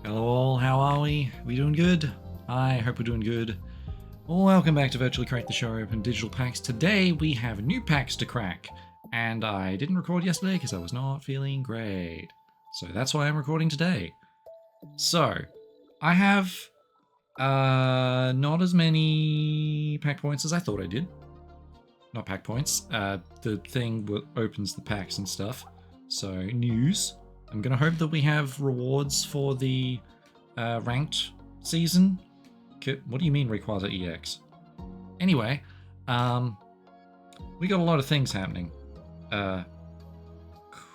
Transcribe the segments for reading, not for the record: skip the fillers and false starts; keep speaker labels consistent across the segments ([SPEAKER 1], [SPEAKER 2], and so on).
[SPEAKER 1] Hello all, how are we? We doing good? I hope we're doing good. Welcome back to Virtually Crack the Show Open Digital Packs. Today we have new packs to crack, and I didn't record yesterday because I was not feeling great. So that's why I'm recording today. So, I have not as many pack points as I thought I did. Not pack points, the thing that opens the packs and stuff. So, news. I'm going to hope that we have rewards for the ranked season. What do you mean Rayquaza EX? Anyway, we got a lot of things happening.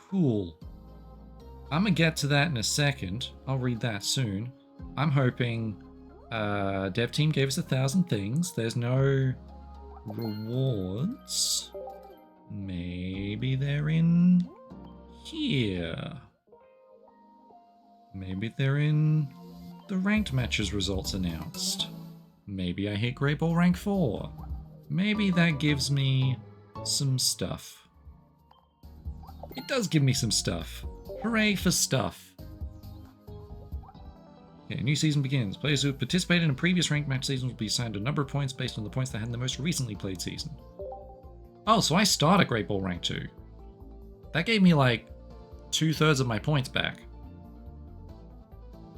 [SPEAKER 1] Cool. I'm going to get to that in a second. I'll read that soon. I'm hoping dev team gave us 1,000 things. There's no rewards. Maybe they're in here. Maybe they're in the ranked matches results announced. Maybe I hit Great Ball rank 4. Maybe that gives me some stuff. It does give me some stuff. Hooray for stuff. Okay, new season begins. Players who have participated in previous ranked match seasons will be assigned a number of points based on the points they had in the most recently played season. Oh, so I start at Great Ball rank 2. That gave me like 2/3 of my points back.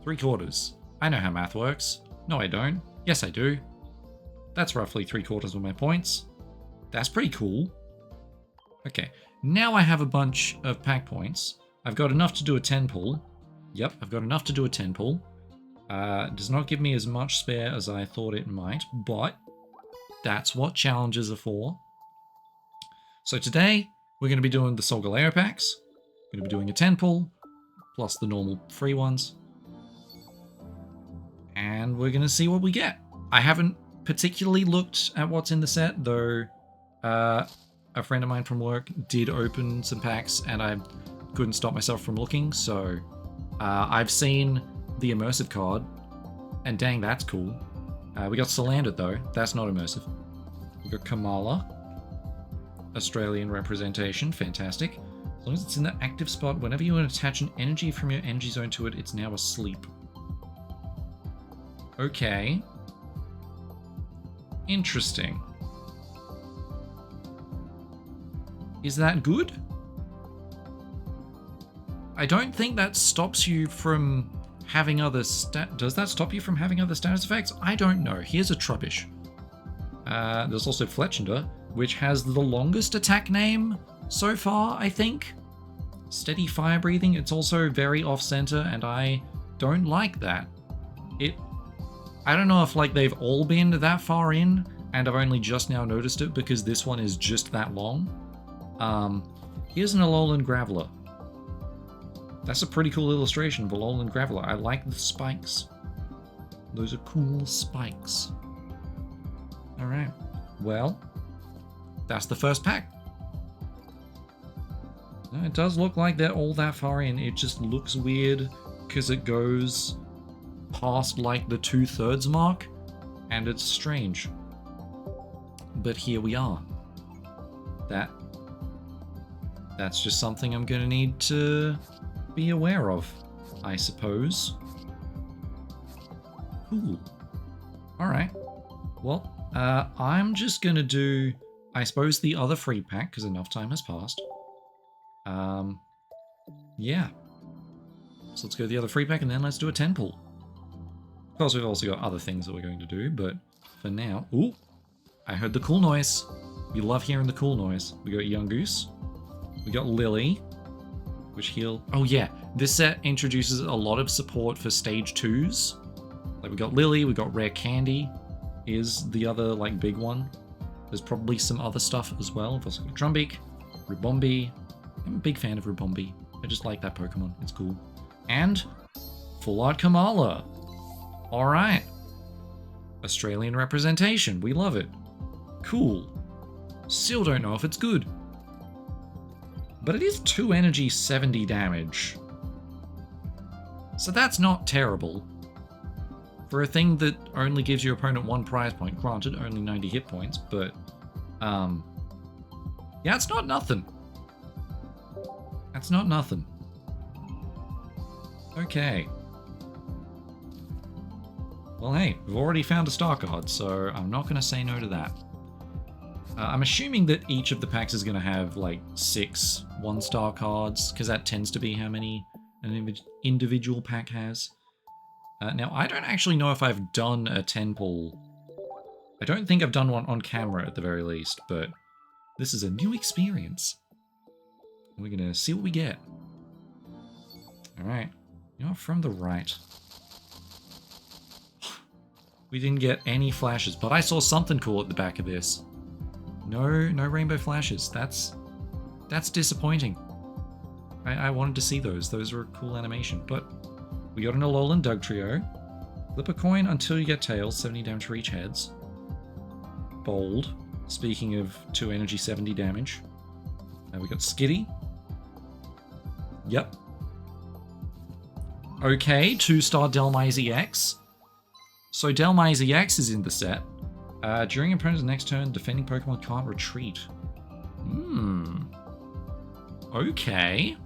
[SPEAKER 1] 3/4. I know how math works. No, I don't. Yes, I do. That's roughly 3/4 of my points. That's pretty cool. Okay, now I have a bunch of pack points. I've got enough to do a 10 pull. Yep, I've got enough to do a 10 pull. Does not give me as much spare as I thought it might, but that's what challenges are for. So today, we're going to be doing the Solgaleo packs. We're going to be doing a 10 pull, plus the normal free ones. And we're going to see what we get. I haven't particularly looked at what's in the set, though a friend of mine from work did open some packs and I couldn't stop myself from looking, so I've seen the immersive card, and dang, that's cool. We got Solgaleo though, that's not immersive. We got Kamala, Australian representation, fantastic. As long as it's in the active spot, whenever you attach an energy from your energy zone to it, it's now asleep. Okay. Interesting. Is that good? I don't think that stops you from having other does that stop you from having other status effects? I don't know. Here's a Trubbish. There's also Fletchender, which has the longest attack name so far, I think. Steady fire breathing. It's also very off-center, and I don't like that. I don't know if like they've all been that far in, and I've only just now noticed it because this one is just that long. Here's an Alolan Graveler. That's a pretty cool illustration of Alolan Graveler. I like the spikes. Those are cool spikes. Alright. Well, that's the first pack. It does look like they're all that far in. It just looks weird because it goes past like the 2/3 mark, and it's strange. But here we are. That's just something I'm gonna need to be aware of, I suppose. Cool. Alright. Well, I'm just gonna do, I suppose, the other free pack, because enough time has passed. Yeah. So let's go to the other free pack, and then let's do a 10 pull. Of course, we've also got other things that we're going to do, but for now... Ooh! I heard the cool noise. We love hearing the cool noise. We got Young Goose. We got Lily, which heal... Oh yeah, this set introduces a lot of support for stage 2s. Like, we got Lily, we got Rare Candy is the other, like, big one. There's probably some other stuff as well. We've also got Drumbeak, Ribombee. I'm a big fan of Ribombee. I just like that Pokemon. It's cool. And Full Art Kamala. Alright. Australian representation. We love it. Cool. Still don't know if it's good. But it is 2 energy, 70 damage. So that's not terrible. For a thing that only gives your opponent 1 prize point, granted, only 90 hit points, but... yeah, it's not nothing. That's not nothing. Okay. Well, hey, we've already found a star card, so I'm not going to say no to that. I'm assuming that each of the packs is going to have like 6 1-star cards, because that tends to be how many an individual pack has. Now, I don't actually know if I've done a 10 pull. I don't think I've done one on camera at the very least, but this is a new experience. We're going to see what we get. Alright, you know, from the right. We didn't get any flashes, but I saw something cool at the back of this. No rainbow flashes. That's disappointing. I wanted to see those. Those were a cool animation, but we got an Alolan Dugtrio. Flip a coin until you get tails, 70 damage for each heads. Bold. Speaking of 2 energy, 70 damage. We got Skitty. Yep. Okay, 2-star Delmise EX. So Delmise EX is in the set. During opponent's next turn, defending Pokemon can't retreat. Okay.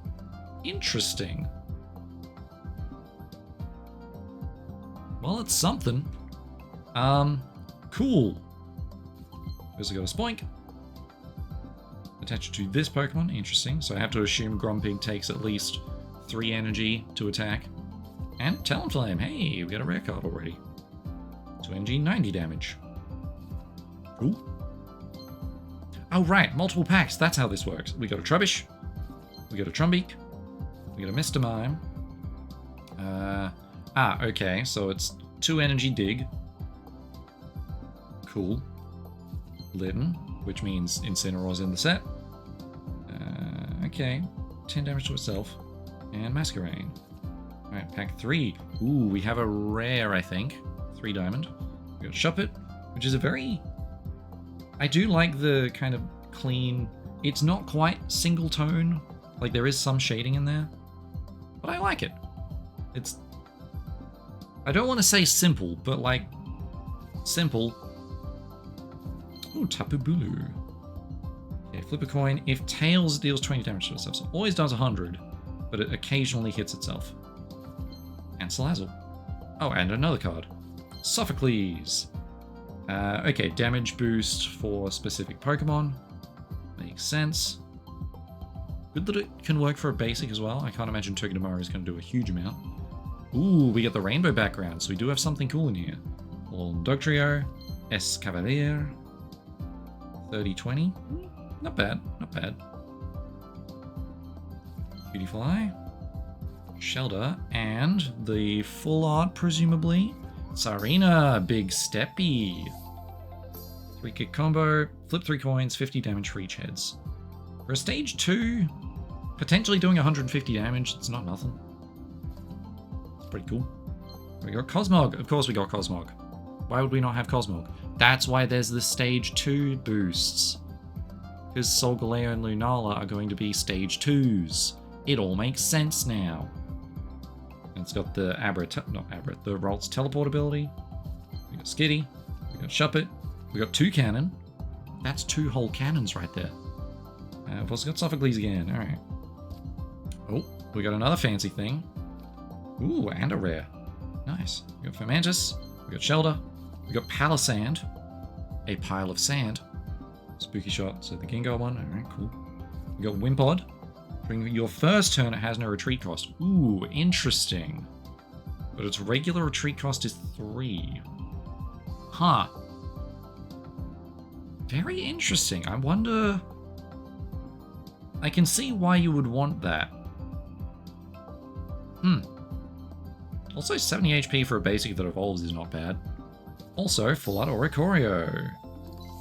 [SPEAKER 1] Interesting. Well, it's something. Cool. Also got a Spoink. Attach it to this Pokemon. Interesting. So I have to assume Grumpig takes at least 3 energy to attack. And Talonflame. Hey, we got a rare card already. 2 energy, 90 damage. Ooh. Oh, right. Multiple packs. That's how this works. We got a Trubbish. We got a Trumbeak. We got a Mr. Mime. Okay. So it's 2 energy dig. Cool. Litten, which means Incineroar's in the set. Okay. 10 damage to itself. And Masquerain. Alright, pack 3. Ooh, we have a rare, I think. 3 diamond. We got Shuppet, which is a very... I do like the kind of clean... It's not quite single tone. Like, there is some shading in there. But I like it. It's... I don't want to say simple, but like... Simple. Ooh, Tapu Bulu. Okay, flip a coin. If Tails deals 20 damage to itself, so it always does 100, but it occasionally hits itself. And Salazzle. Oh, and another card. Sophocles. Okay, damage boost for specific Pokemon. Makes sense. Good that it can work for a basic as well. I can't imagine Togedemaru is going to do a huge amount. Ooh, we get the rainbow background, so we do have something cool in here. Dugtrio, Escavalier, 30-20. Not bad, not bad. Beautifly. Shelter, and the full art, presumably. Sarina, Big Steppy. 3-kick combo, flip 3 coins, 50 damage for each heads. For a stage 2, potentially doing 150 damage, it's not nothing. It's pretty cool. We got Cosmog. Of course we got Cosmog. Why would we not have Cosmog? That's why there's the stage 2 boosts. Because Solgaleo and Lunala are going to be stage 2s. It all makes sense now. And it's got the the Ralts teleport ability. We got Skitty. We got Shuppet. We got 2 cannon. That's 2 whole cannons right there. We've also got Sophocles again. Alright. Oh, we got another fancy thing. Ooh, and a rare. Nice. We got Fermentus. We got Shelter. We got Palisand. A pile of sand. Spooky Shot, so the Gengar one. Alright, cool. We got Wimpod. During your first turn, it has no retreat cost. Ooh, interesting. But its regular retreat cost is 3. Huh. Very interesting. I wonder... I can see why you would want that. Also, 70 HP for a basic that evolves is not bad. Also, Full Art Oricorio.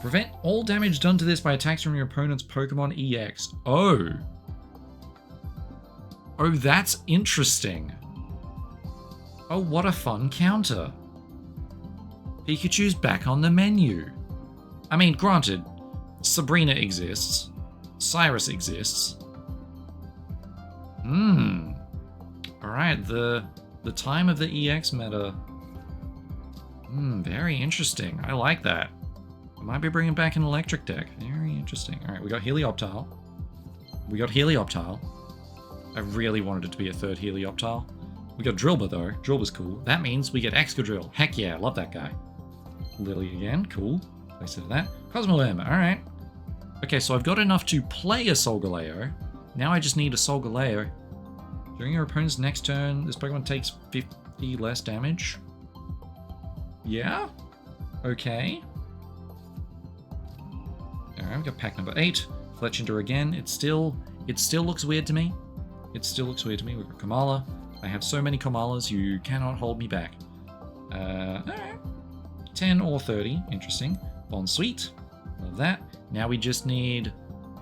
[SPEAKER 1] Prevent all damage done to this by attacks from your opponent's Pokemon EX. Oh. Oh, that's interesting. Oh, what a fun counter. Pikachu's back on the menu. I mean, granted, Sabrina exists. Cyrus exists. Alright, the time of the EX meta. Very interesting. I like that. I might be bringing back an electric deck. Very interesting. Alright, we got Helioptile. I really wanted it to be a 3rd Helioptile. We got Drillbur though. Drillbur's cool. That means we get Excadrill. Heck yeah, love that guy. Lily again, cool. Place it at that. Cosmo M, alright. Okay, so I've got enough to play a Solgaleo. Now I just need a Solgaleo. During your opponent's next turn, this Pokemon takes 50 less damage. Yeah? Okay. Alright, we got pack number 8. Fletchinder again. It still looks weird to me. It still looks weird to me. We've got Kamala. I have so many Kamalas, you cannot hold me back. Alright. 10 or 30. Interesting. Bond Sweet. Love that. Now we just need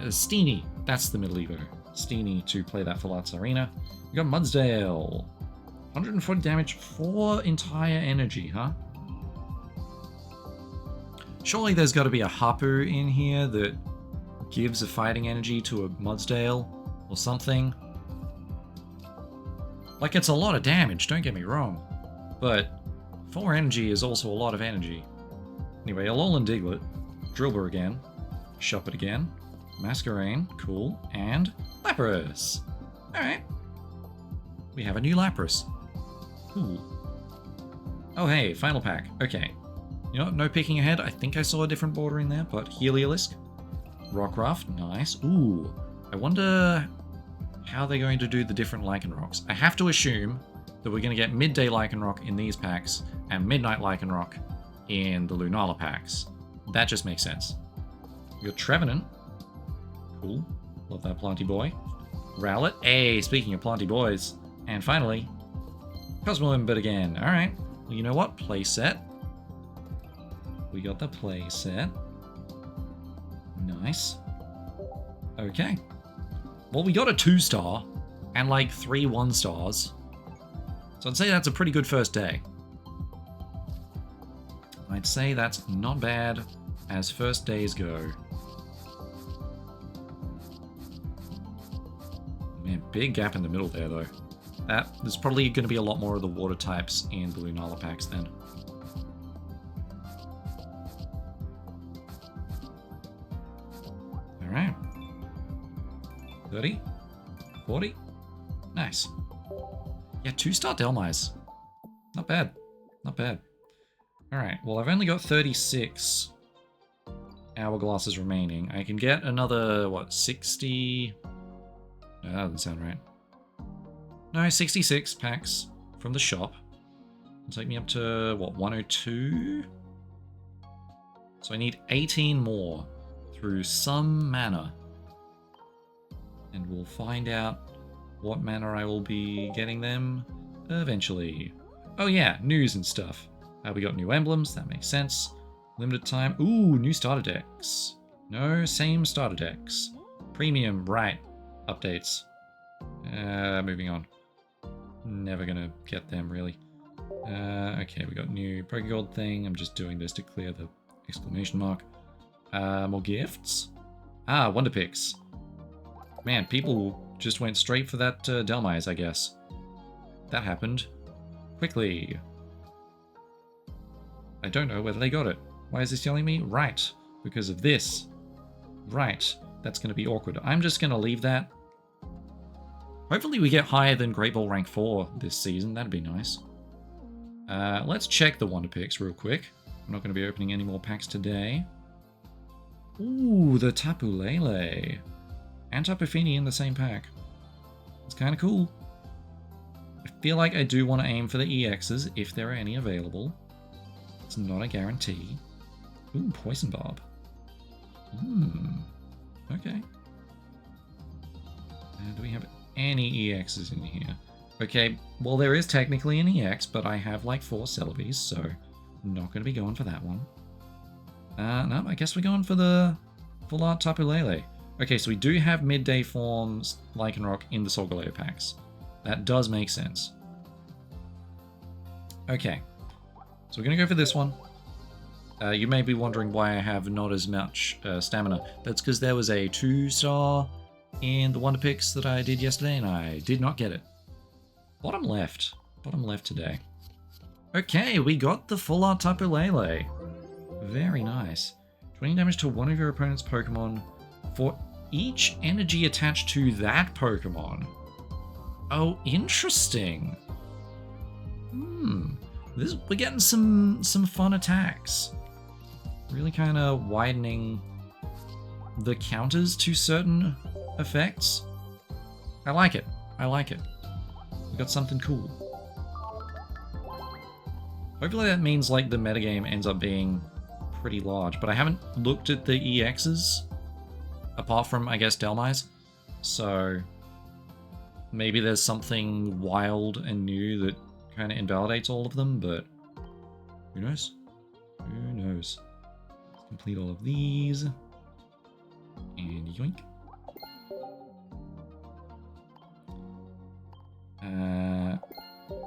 [SPEAKER 1] Steenie. That's the middle Evo. Steenie to play that Full Arts Arena. We got Mudsdale. 140 damage for entire energy, huh? Surely there's got to be a Hapu in here that gives a fighting energy to a Mudsdale or something. Like, it's a lot of damage, don't get me wrong. But 4 energy is also a lot of energy. Anyway, Alolan Diglett. Drillbur again. Shuppet again. Masquerain, cool. And Lapras. Alright. We have a new Lapras. Cool. Oh hey, final pack. Okay. You know what, no peeking ahead. I think I saw a different border in there, but Heliolisk. Rockruff, nice. Ooh. I wonder how they're going to do the different Lycanrocs. I have to assume that we're going to get Midday Lycanroc in these packs and Midnight Lycanroc in the Lunala packs. That just makes sense. We got Trevenant. Cool. Love that Planty boy. Rowlet. Hey, speaking of Planty boys. And finally, Cosmoembit again. Alright. Well, you know what? Play set. We got the play set. Nice. Okay. Well, we got a 2-star and like 3 1-stars. So I'd say that's a pretty good first day. I'd say that's not bad as first days go. Man, big gap in the middle there though. There's probably going to be a lot more of the water types in the Lunala packs then. Alright. 30? 40? Nice. Yeah, 2-star Delmise. Not bad. Not bad. Alright, well I've only got 36 hourglasses remaining. I can get another, what, 60? No, that doesn't sound right. No, 66 packs from the shop. It'll take me up to, what, 102? So I need 18 more through some manner. And we'll find out what manner I will be getting them eventually. Oh yeah, news and stuff. We got new emblems, that makes sense. Limited time. Ooh, new starter decks. No, same starter decks. Premium, right. Updates. Moving on. Never gonna get them, really. Okay, we got new Pokegold thing. I'm just doing this to clear the exclamation mark. More gifts. Ah, Wonder Picks. Man, people just went straight for that Delmise, I guess. That happened. Quickly. I don't know whether they got it. Why is this telling me? Right. Because of this. Right. That's going to be awkward. I'm just going to leave that. Hopefully we get higher than Great Ball rank 4 this season. That'd be nice. Let's check the Wonder Picks real quick. I'm not going to be opening any more packs today. Ooh, the Tapu Lele. And Tapu Fini in the same pack. It's kind of cool. I feel like I do want to aim for the EXs if there are any available. It's not a guarantee. Ooh, Poison Barb. Okay. Do we have any EXs in here? Okay, well there is technically an EX, but I have like 4 Celebies, so I'm not going to be going for that one. No, I guess we're going for the Full Art Tapu Lele. Okay, so we do have midday forms Lycanroc in the Solgaleo packs. That does make sense. Okay, so we're going to go for this one. You may be wondering why I have not as much stamina. That's because there was a 2-star in the Wonder Picks that I did yesterday, and I did not get it. Bottom left. Bottom left today. Okay, we got the Full Art Tapu Lele. Very nice. 20 damage to one of your opponent's Pokemon for each energy attached to that Pokemon. Oh, interesting. We're getting some fun attacks. Really kind of widening the counters to certain effects. I like it. I like it. We got something cool. Hopefully that means like the metagame ends up being pretty large, but I haven't looked at the EXs apart from, I guess, Delmise. So maybe there's something wild and new that kind of invalidates all of them, but who knows? Who knows? Let's complete all of these. And yoink.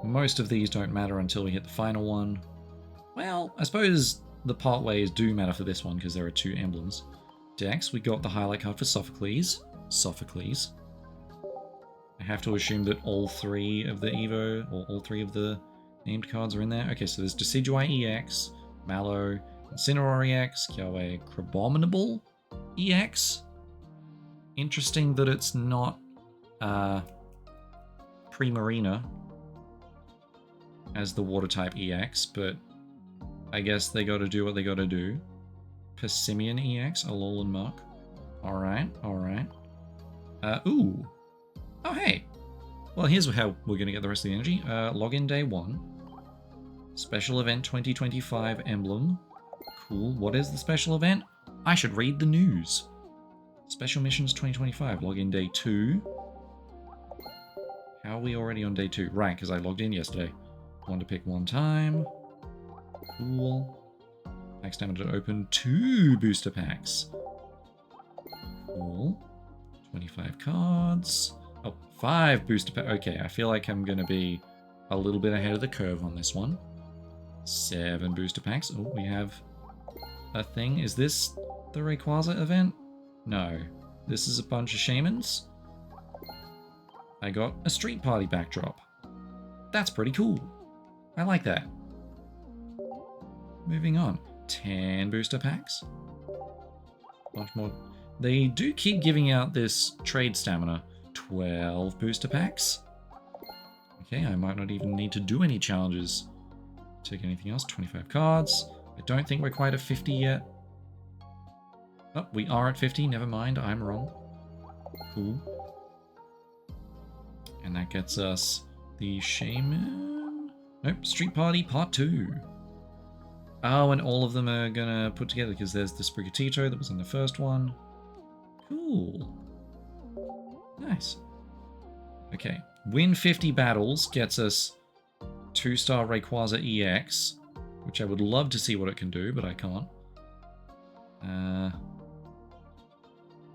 [SPEAKER 1] Most of these don't matter until we hit the final one. Well, I suppose the partways do matter for this one because there are 2 emblems. Dex, we got the highlight card for Sophocles. Sophocles. I have to assume that all 3 of the Evo, or all 3 of the named cards are in there. Okay, so there's Decidueye EX, Mallow, Incineroar EX, Kiawe Crabominable EX. Interesting that it's not Primarina as the water type EX, but I guess they gotta do what they gotta do. Persimmon EX, Alolan Muck. Alright, alright. Ooh. Oh, hey. Well, here's how we're gonna get the rest of the energy. Login day 1. Special event 2025 emblem. Cool. What is the special event? I should read the news. Special missions 2025. Login day 2. How are we already on day 2? Right, because I logged in yesterday. One to pick 1 time. Cool. Pack stamina to open 2 booster packs. Cool. 25 cards. Oh, 5 booster packs. Okay, I feel like I'm going to be a little bit ahead of the curve on this one. 7 booster packs. Oh, we have a thing. Is this the Rayquaza event? No. This is a bunch of shamans. I got a street party backdrop. That's pretty cool. I like that. Moving on. 10 booster packs. Bunch more. They do keep giving out this trade stamina. 12 booster packs. Okay, I might not even need to do any challenges. Take anything else. 25 cards. I don't think we're quite at 50 yet. Oh, we are at 50. Never mind, I'm wrong. Cool. And that gets us the Shaman. Nope, Street Party Part 2. Oh, and all of them are gonna put together because there's the Sprigatito that was in the first one. Cool. Nice. Okay. Win 50 battles gets us 2-star Rayquaza EX, which I would love to see what it can do, but I can't.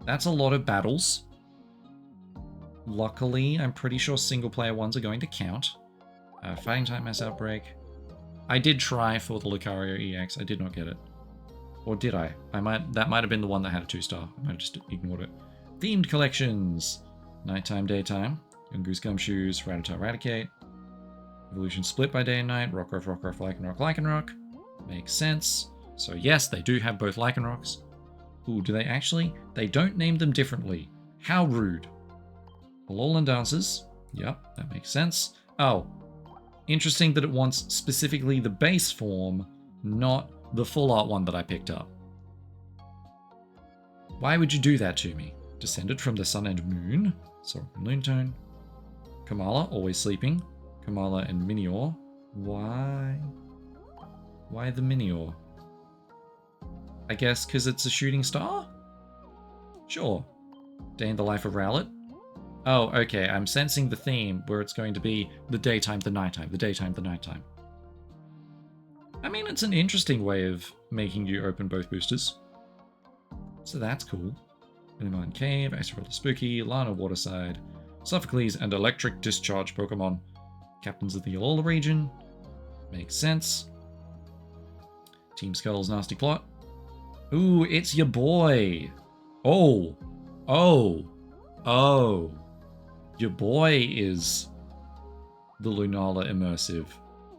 [SPEAKER 1] That's a lot of battles. Luckily, I'm pretty sure single-player ones are going to count. Fighting type Mass Outbreak. I did try for the Lucario EX. I did not get it. Or did I? That might have been the one that had a 2-star. I might have just ignored it. Themed collections. Nighttime, daytime. Goose Gumshoes, Rattata, Raticate. Evolution split by day and night. Rockruff, Rockruff, Lycanroc, Lycanroc. Makes sense. So yes, they do have both Lycanrocs. Ooh, do they actually? They don't name them differently. How rude. Alolan Dancers. Yep, that makes sense. Oh, interesting that it wants specifically the base form, not the full art one that I picked up. Why would you do that to me? Descended from the sun and moon. Sorry, Loontone. Kamala, always sleeping. Kamala and Minior. Why? Why the Minior? I guess because it's a shooting star? Sure. Day in the life of Rowlet. Oh, okay, I'm sensing the theme where it's going to be the daytime, the nighttime, the daytime, the nighttime. I mean, it's an interesting way of making you open both boosters. So that's cool. Illuminate Cave, Acerola Spooky, Lana Waterside, Sophocles, and Electric Discharge Pokemon. Captains of the Alola region. Makes sense. Team Skull's Nasty Plot. Ooh, it's your boy! Oh! Oh! Oh! Your boy is the Lunala Immersive.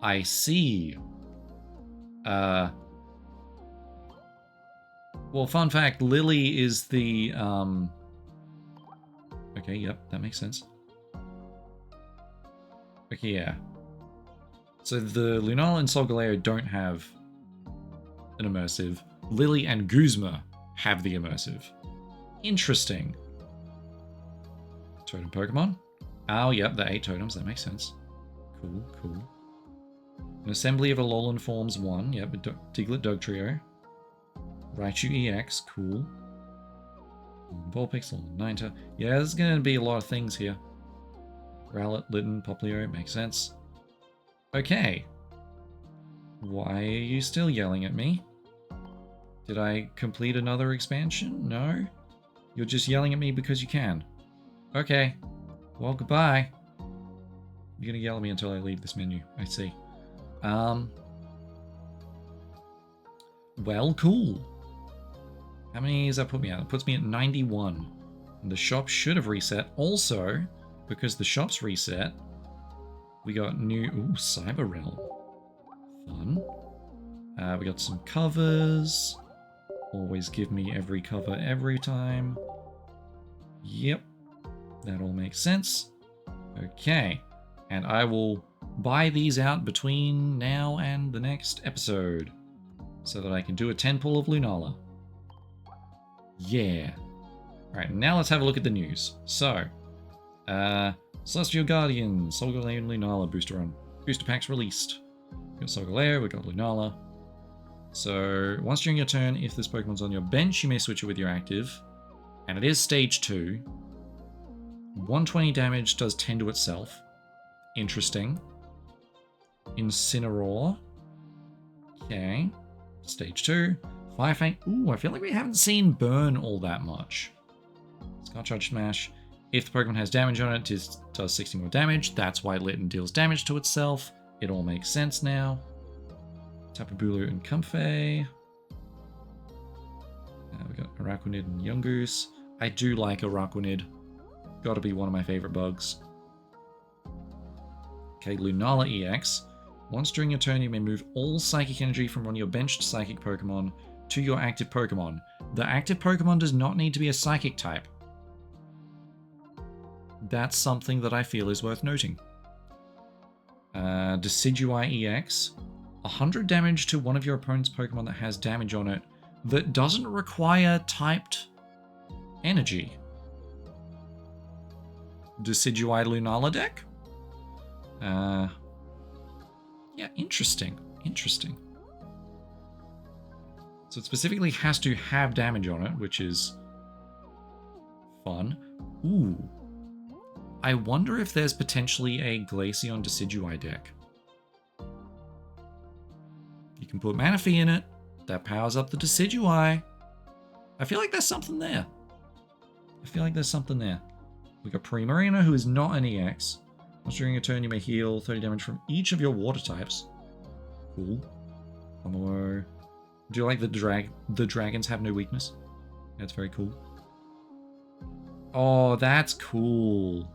[SPEAKER 1] I see. Well, fun fact, Lily is the, Okay, yep, that makes sense. Okay, yeah. So the Lunala and Solgaleo don't have an immersive. Lily and Guzma have the immersive. Interesting. Totem Pokemon. Oh, yep, the 8 totems. That makes sense. Cool, cool. An assembly of Alolan forms 1. Yep, Diglett Dugtrio. Raichu EX. Cool. Vulpix, Alolan Ninetales. Yeah, there's going to be a lot of things here. Rowlet, Litten, Poplio. Makes sense. Okay. Why are you still yelling at me? Did I complete another expansion? No? You're just yelling at me because you can. Okay. Well, goodbye. You're gonna yell at me until I leave this menu. I see. Well, cool. How many does that put me at? It puts me at 91. And the shop should have reset. Also, because the shop's reset, we got new... Ooh, Cyber Realm. Fun. We got some covers. Always give me every cover every time. Yep. That all makes sense. Okay. And I will buy these out between now and the next episode. So that I can do a 10 pull of Lunala. Yeah. Alright, now let's have a look at the news. So, Celestial Guardian, Solgaleo and Lunala booster packs released. We got Solgaleo, we got Lunala. So, once during your turn, if this Pokemon's on your bench, you may switch it with your active. And it is stage 2. 120 damage, does 10 to itself. Interesting. Incineroar. Okay. Stage 2. Firefang. Ooh, I feel like we haven't seen Burn all that much. Scotch Smash. If the Pokemon has damage on it, it does 60 more damage. That's why Litten deals damage to itself. It all makes sense now. Tapu Bulu and Comfey. We got Araquanid and Yungoos. I do like Araquanid. Gotta be one of my favorite bugs. Okay, Lunala EX. Once during your turn, you may move all Psychic Energy from one of your benched Psychic Pokemon to your active Pokemon. The active Pokemon does not need to be a Psychic type. That's something that I feel is worth noting. Decidueye EX. 100 damage to one of your opponent's Pokemon that has damage on it that doesn't require typed energy. Decidueye Lunala deck? Yeah, interesting. Interesting. So it specifically has to have damage on it, which is fun. Ooh. I wonder if there's potentially a Glaceon Decidueye deck. You can put Manaphy in it. That powers up the Decidueye. I feel like there's something there. I feel like there's something there. We got Primarina, who is not an EX. Once during your turn, you may heal 30 damage from each of your water types. Cool. Pomelo. Do you like the dragons have no weakness? That's very cool. Oh, that's cool.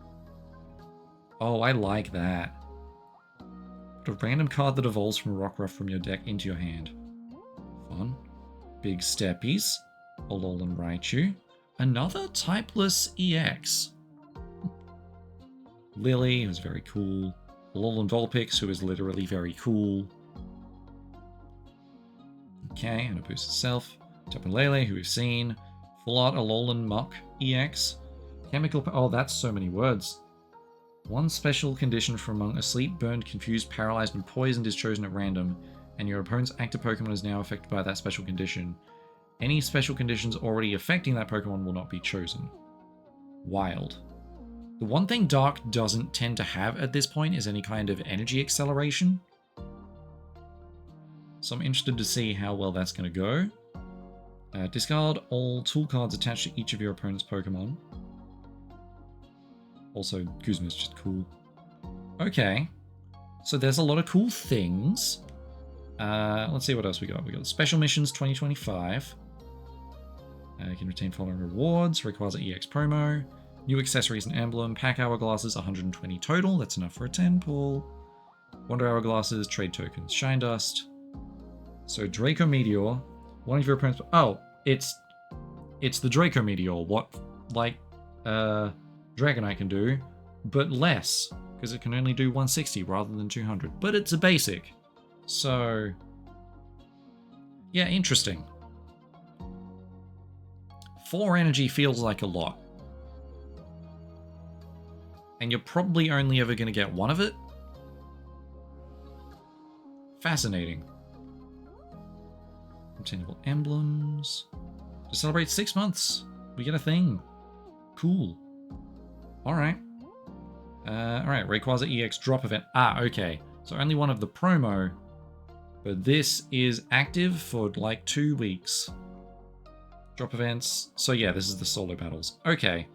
[SPEAKER 1] Oh, I like that. Put a random card that evolves from Rockruff from your deck into your hand. Fun. Big Steppies. Alolan Raichu. Another typeless EX. Lily, who's very cool. Alolan Vulpix, who is literally very cool. Okay, and it boosts itself. Tapu Lele, who we've seen. Full Art Alolan Muck EX. Chemical... Oh, that's so many words. One special condition from among asleep, burned, confused, paralyzed, and poisoned is chosen at random, and your opponent's active Pokemon is now affected by that special condition. Any special conditions already affecting that Pokemon will not be chosen. Wild. The one thing Dark doesn't tend to have at this point is any kind of energy acceleration. So I'm interested to see how well that's going to go. Discard all tool cards attached to each of your opponent's Pokemon. Also, Guzma's just cool. Okay. So there's a lot of cool things. Let's see what else we got. We got Special Missions 2025. You can retain following rewards. Requires an EX promo. New accessories and emblem. Pack hourglasses, 120 total. That's enough for a 10 pull. Wonder hourglasses, trade tokens, shine dust. So Draco Meteor. One of your opponents... Oh, it's the Draco Meteor. What, like, Dragonite can do. but less, because it can only do 160 rather than 200. But it's a basic. So, yeah, interesting. 4 energy feels like a lot. And you're probably only ever going to get 1 of it? Fascinating. Obtainable emblems. To celebrate 6 months, we get a thing. Cool. Alright. Alright, Rayquaza EX drop event. Ah, okay. So only 1 of the promo. But this is active for like 2 weeks. Drop events. So yeah, this is the solo battles. Okay.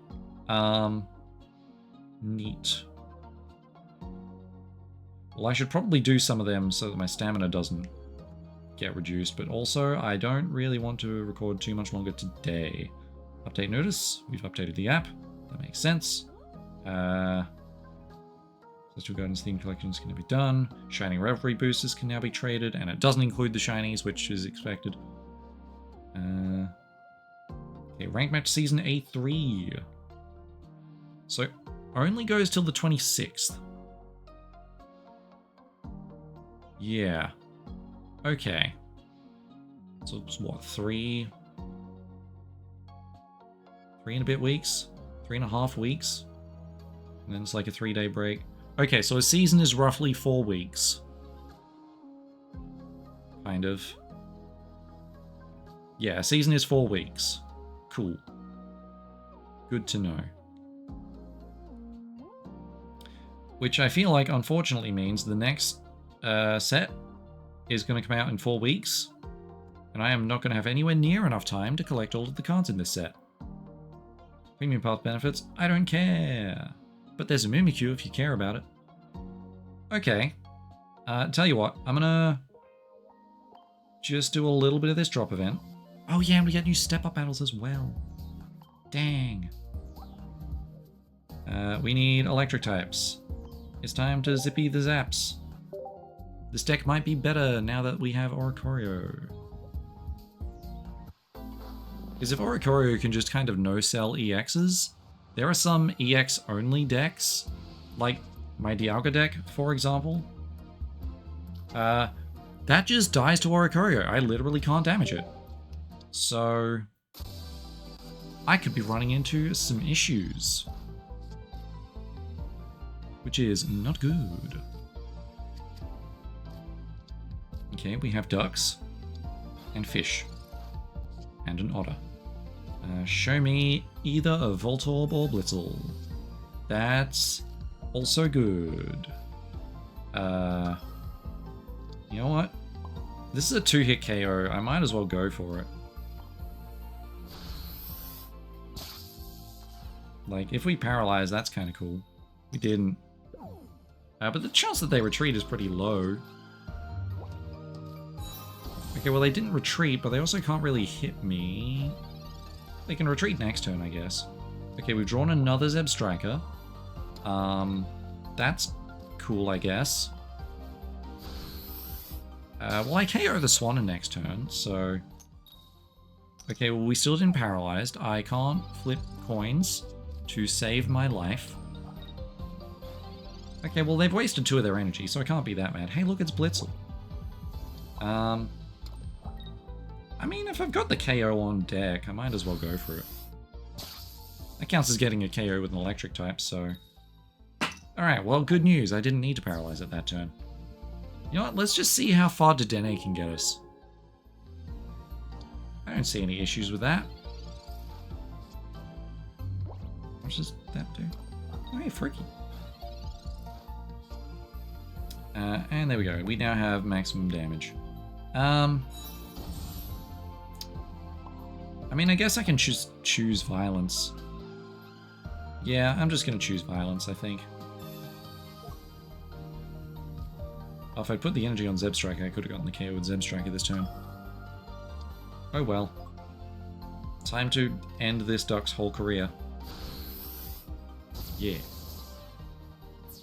[SPEAKER 1] Neat. Well, I should probably do some of them so that my stamina doesn't get reduced, but also I don't really want to record too much longer today. Update notice. We've updated the app. That makes sense. Celestial Gardens theme collections can now be done. Shining Revelry boosters can now be traded, and it doesn't include the shinies, which is expected. Okay, rank match season A3. So, only goes till the 26th. Yeah. Okay. So it's what, 3 and a bit weeks? 3.5 weeks? And then it's like a 3-day break. Okay, so a season is roughly 4 weeks. Kind of. Yeah, a season is 4 weeks. Cool. Good to know. Which I feel like, unfortunately, means the next set is going to come out in 4 weeks. And I am not going to have anywhere near enough time to collect all of the cards in this set. Premium path benefits, I don't care. But there's a Mimikyu if you care about it. Okay. Tell you what, I'm gonna just do a little bit of this drop event. Oh yeah, and we get new step-up battles as well. Dang. We need electric types. It's time to zippy the zaps. This deck might be better now that we have Oricorio. Because if Oricorio can just kind of no-sell EXs, there are some EX-only decks, like my Dialga deck, for example. That just dies to Oricorio. I literally can't damage it. So, I could be running into some issues. Which is not good. Okay, we have ducks, and fish, and an otter. Show me either a Voltorb or Blitzel. That's also good. You know what? This is a 2-hit KO. I might as well go for it. Like, if we paralyze, that's kind of cool. We didn't. But the chance that they retreat is pretty low. Okay, well, they didn't retreat, but they also can't really hit me. They can retreat next turn, I guess. Okay, we've drawn another Zebstrika. That's cool, I guess. Well, I KO the Swannon next turn, so... Okay, well, we still didn't paralyzed. I can't flip coins to save my life. Okay, well, they've wasted 2 of their energy, so I can't be that mad. Hey, look, it's Blitzel. I mean, if I've got the KO on deck, I might as well go for it. That counts as getting a KO with an electric type, so... Alright, well, good news. I didn't need to paralyze it that turn. You know what? Let's just see how far Dedenne can get us. I don't see any issues with that. What does that do? Oh, hey, freaky. And there we go. We now have maximum damage. I mean, I guess I can choose violence. Yeah, I'm just going to choose violence, I think. Oh, if I'd put the energy on Zebstrika, I could have gotten the KO with Zebstrika this turn. Oh well. Time to end this duck's whole career. Yeah.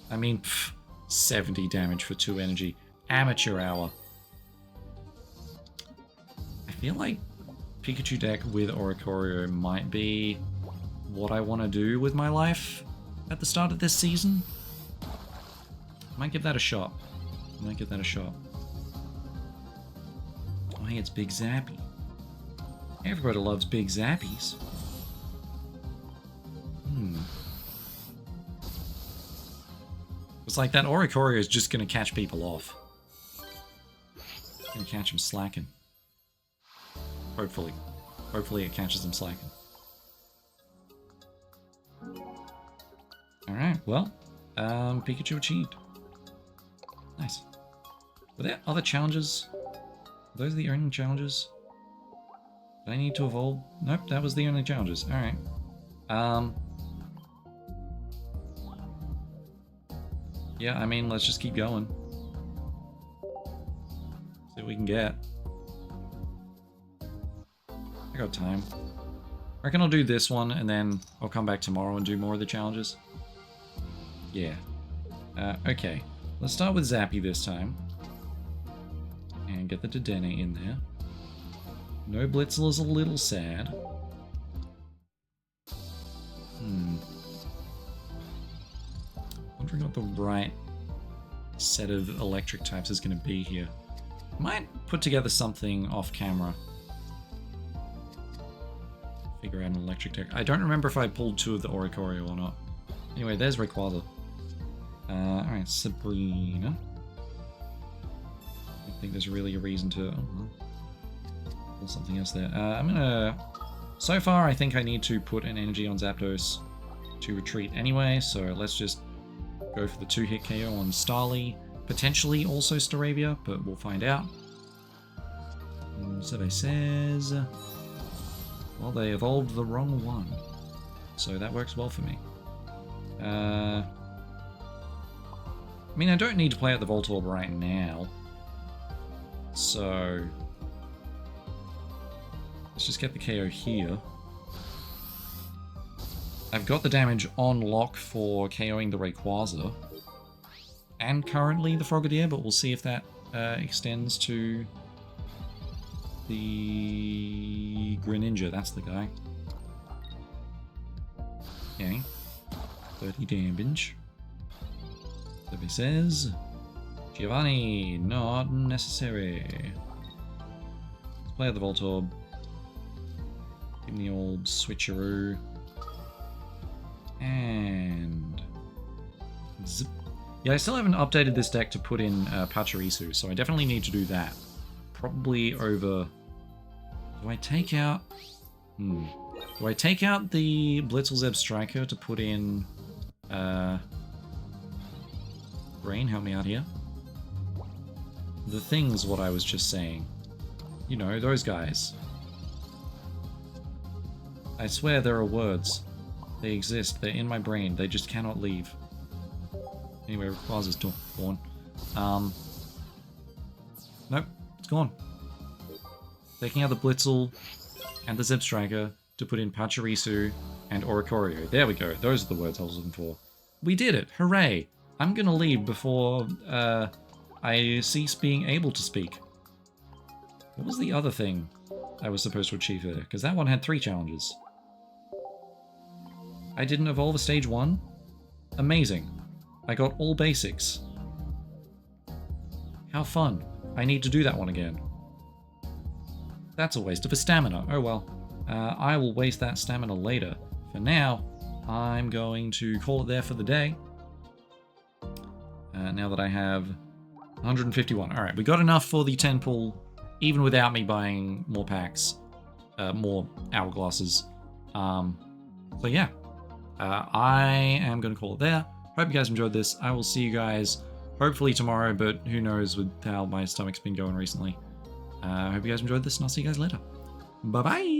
[SPEAKER 1] I mean, 70 damage for 2 energy. Amateur hour. I feel like Pikachu deck with Oricorio might be what I want to do with my life. at the start of this season. Might give that a shot. Might give that a shot. Oh, hey, it's Big Zappy. Everybody loves Big Zappies. It's like that Oricorio is just going to catch people off. Going to catch them slacking. Hopefully. Hopefully it catches them slacking. Alright, well, Pikachu achieved. Nice. Were there other challenges? Were those the only challenges? Did I need to evolve? Nope, that was the only challenges. Alright. Yeah, I mean, let's just keep going. See what we can get. I got time. I reckon I'll do this one, and then I'll come back tomorrow and do more of the challenges. Yeah. Okay. Let's start with Zappy this time. And get the Dedenne in there. No Blitzel is a little sad. Wondering what the right set of electric types is going to be here. Might put together something off camera. Figure out an electric tech. I don't remember if I pulled 2 of the Oricorio or not. Anyway, there's Rayquaza. Alright, Sabrina. I don't think there's really a reason to... Oh, well. Pull something else there. I'm gonna... So far, I think I need to put an energy on Zapdos to retreat anyway, so let's just go for the 2-hit KO on Starly. Potentially also Staravia, but we'll find out. Survey says... Well, they evolved the wrong one. So that works well for me. I mean, I don't need to play out the Voltorb right now. So... let's just get the KO here. I've got the damage on lock for KOing the Rayquaza. And currently the Frogadier, but we'll see if that extends to the Greninja. That's the guy. Okay. 30 damage. Survey says... Giovanni, not necessary. Let's play out the Voltorb. Give me the old switcheroo. And... zip. Yeah, I still haven't updated this deck to put in Pachirisu, so I definitely need to do that. Probably over... Do I take out... Do I take out the Blitzel Striker to put in... Brain, help me out here. The thing's what I was just saying. You know, those guys. I swear there are words. They exist, they're in my brain, they just cannot leave. Anyway, Rayquaza's gone. Nope, it's gone. Taking out the Blitzel and the Zebstrika to put in Pachirisu and Oricorio. There we go, those are the words I was looking for. We did it, hooray! I'm gonna leave before I cease being able to speak. What was the other thing I was supposed to achieve there? Because that one had 3 challenges. I didn't evolve a stage 1? Amazing. I got all basics. How fun. I need to do that one again. That's a waste of a stamina. Oh well. I will waste that stamina later. For now, I'm going to call it there for the day. Now that I have 151. Alright, we got enough for the 10 pull, even without me buying more packs. More hourglasses. So yeah. I am going to call it there. Hope you guys enjoyed this. I will see you guys hopefully tomorrow, but who knows with how my stomach's been going recently. I hope you guys enjoyed this, and I'll see you guys later. Bye-bye!